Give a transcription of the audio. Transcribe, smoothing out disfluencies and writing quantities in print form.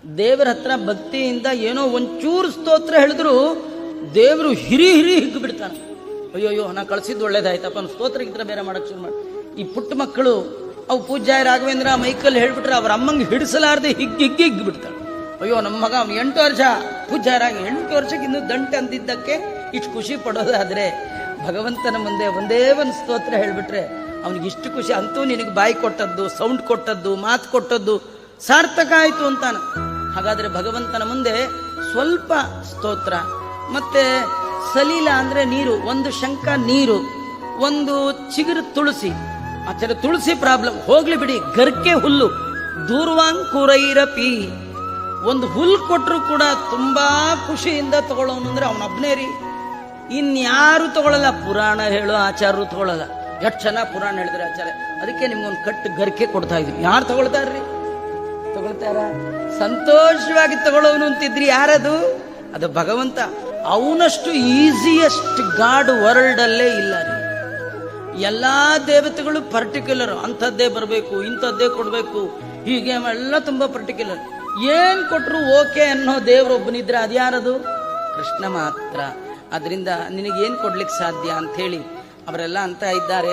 ದೇವರ ಹತ್ರ ಭಕ್ತಿಯಿಂದ ಏನೋ ಒಂಚೂರು ಸ್ತೋತ್ರ ಹೇಳಿದ್ರು ದೇವರು ಹಿರಿ ಹಿಗ್ಗಿ ಬಿಡ್ತಾನೆ. ಅಯ್ಯೋಯ್ಯೋ ನಾ ಕಳ್ಸಿದ್ದು ಒಳ್ಳೇದಾಯ್ತಪ್ಪ, ಅವ್ನು ಸ್ತೋತ್ರ ಗಿತ್ರ ಬೇರೆ ಮಾಡಕ್ಕೆ ಶುರು ಮಾಡಿ. ಈ ಪುಟ್ಟ ಮಕ್ಕಳು ಅವು ಪೂಜ್ಯಾಯ ರಾಘವೇಂದ್ರ ಮೈಕಲ್ ಹೇಳ್ಬಿಟ್ರೆ ಅವ್ರ ಅಮ್ಮಂಗೆ ಹಿಡಿಸಲಾರ್ದೆ ಹಿಗ್ಗಿ ಬಿಡ್ತಾಳೆ. ಅಯ್ಯೋ ನಮ್ಮ ಮಗ 8 ವರ್ಷ ಪೂಜ್ಯಾಯರಾಗ 8 ವರ್ಷಕ್ಕೆ ಇನ್ನೂ ದಂಟೆ ಅಂದಿದ್ದಕ್ಕೆ ಇಷ್ಟು ಖುಷಿ ಪಡೋದಾದ್ರೆ ಭಗವಂತನ ಮುಂದೆ ಒಂದೇ ಒಂದು ಸ್ತೋತ್ರ ಹೇಳ್ಬಿಟ್ರೆ ಅವನಿಗೆ ಇಷ್ಟು ಖುಷಿ. ಅಂತೂ ನಿನಗೆ ಬಾಯಿ ಕೊಟ್ಟದ್ದು, ಸೌಂಡ್ ಕೊಟ್ಟದ್ದು, ಮಾತು ಕೊಟ್ಟದ್ದು ಸಾರ್ಥಕ ಆಯಿತು ಅಂತಾನೆ. ಹಾಗಾದ್ರೆ ಭಗವಂತನ ಮುಂದೆ ಸ್ವಲ್ಪ ಸ್ತೋತ್ರ, ಮತ್ತೆ ಸಲೀಲ ಅಂದ್ರೆ ನೀರು, ಒಂದು ಶಂಕ ನೀರು, ಒಂದು ಚಿಗುರು ತುಳಸಿ. ಆಚಾರ ತುಳಸಿ ಪ್ರಾಬ್ಲಮ್ ಹೋಗ್ಲಿ ಬಿಡಿ, ಗರ್ಕೆ ಹುಲ್ಲು ದೂರ್ವಾಂಕುರೈರಪಿ, ಒಂದು ಹುಲ್ಲು ಕೊಟ್ಟರು ಕೂಡ ತುಂಬಾ ಖುಷಿಯಿಂದ ತಗೊಳ್ಳೋನು ಅಂದ್ರೆ ಅವನೊಬ್ಬನೇ ರೀ, ಇನ್ಯಾರು ತಗೊಳ್ಳಲ್ಲ. ಪುರಾಣ ಹೇಳೋ ಆಚಾರ್ಯರು ತಗೊಳ್ಳಲ್ಲ. ಎಷ್ಟು ಚೆನ್ನಾಗಿ ಪುರಾಣ ಹೇಳಿದ್ರೆ ಆಚಾರ್ಯ, ಅದಕ್ಕೆ ನಿಮ್ಗೊಂದು ಕಟ್ಟು ಗರ್ಕೆ ಕೊಡ್ತಾ ಇದ್ವಿ. ಯಾರು ತಗೊಳ್ತಾರ್ರಿ? ತಗೊಳ್ತಾರ? ಸಂತೋಷವಾಗಿ ತಗೊಳ್ಳೋನು ಅಂತಿದ್ರಿ. ಯಾರದು? ಅದು ಭಗವಂತ. ಅವನಷ್ಟು ಈಸಿಯೆಸ್ಟ್ ಗಾಡ್ ವರ್ಲ್ಡ್ ಅಲ್ಲೇ ಇಲ್ಲ ರೀ. ಎಲ್ಲಾ ದೇವತೆಗಳು ಪರ್ಟಿಕ್ಯುಲರ್, ಅಂಥದ್ದೇ ಬರಬೇಕು, ಇಂಥದ್ದೇ ಕೊಡ್ಬೇಕು, ಹೀಗೆ ಎಲ್ಲ ತುಂಬಾ ಪರ್ಟಿಕ್ಯುಲರ್. ಏನ್ ಕೊಟ್ರು ಓಕೆ ಅನ್ನೋ ದೇವರೊಬ್ಬನಿದ್ರೆ ಅದ್ಯಾರದು? ಕೃಷ್ಣ ಮಾತ್ರ. ಅದರಿಂದ ನಿನಗೇನ್ ಕೊಡ್ಲಿಕ್ಕೆ ಸಾಧ್ಯ ಅಂತ ಹೇಳಿ ಅವರೆಲ್ಲ ಅಂತ ಇದ್ದಾರೆ.